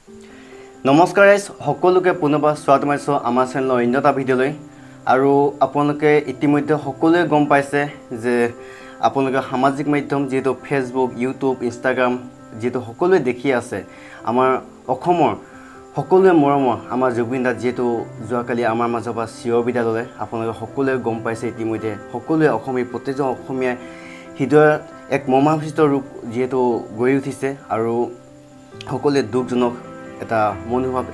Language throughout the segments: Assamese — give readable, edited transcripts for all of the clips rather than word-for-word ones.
নমস্কাৰ গাইজ সকলোকে পুনৰবাৰ স্বাগতম জনাইছোঁ আমাৰ চেনেলৰ অন্য এটা ভিডিঅ'লৈ আৰু আপোনালোকে ইতিমধ্যে সকলোৱে গম পাইছে যে আপোনালোকে সামাজিক মাধ্যম যেটো ফেসবুক ইউটিউব ইনষ্টাগ্ৰাম যেটো সকলোৱে দেখি আছে আমাৰ অসমৰ সকলোৱে মৰমৰ আমাৰ জুবিন দা যেটো যোৱাকালি আমাৰ মাজৰ পৰা চিৰ বিদায় ল'লে আপোনালোকে সকলোৱে গম পাইছে ইতিমধ্যে সকলোৱে অসমীয়া প্ৰতিজন অসমীয়াই হৃদয়ৰ এক মৰ্মান্তিক ৰূপ যেটো গঢ়ি উঠিছে আৰু সকলোৱে দুখজনক এটা মনোভাৱ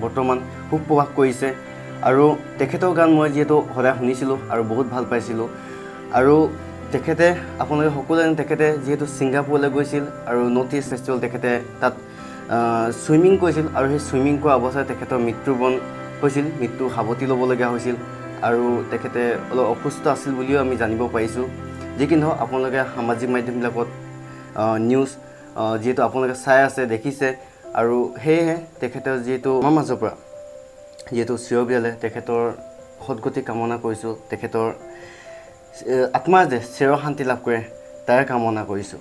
বৰ্তমান খুব প্ৰভাৱ কৰিছে আৰু তেখেতৰ গান মই যেটো সদায় শুনিছিলোঁ আৰু বহুত ভাল পাইছিলোঁ আৰু তেখেতে আপোনালোকে সকলোৱে তেখেতে যেটো ছিংগাপুৰলৈ গৈছিল আৰু নৰ্থ ইষ্ট ফেষ্টিভেল তেখেতে তাত সুইমিং কৰিছিল আৰু সেই সুইমিং কৰা অৱস্থাত তেখেতৰ মৃত্যুবৰণ হৈছিল মৃত্যু সাৱটি ল'বলগীয়া হৈছিল আৰু তেখেতে অলপ অসুস্থ আছিল বুলিও আমি জানিব পাৰিছোঁ যিকি নহওক আপোনালোকে সামাজিক মাধ্যমবিলাকত নিউজ যেটো আপোনালোকে চাই আছে দেখিছে আৰু হেহে তেখেতৰ যেটো আমাৰ মাজৰ পৰা যেটো চিৰ বিদায় তেখেতৰ সদগতি কামনা কৰিছোঁ তেখেতৰ আত্মাৰ যে চিৰ শান্তি লাভ কৰে তাৰ কামনা কৰিছোঁ।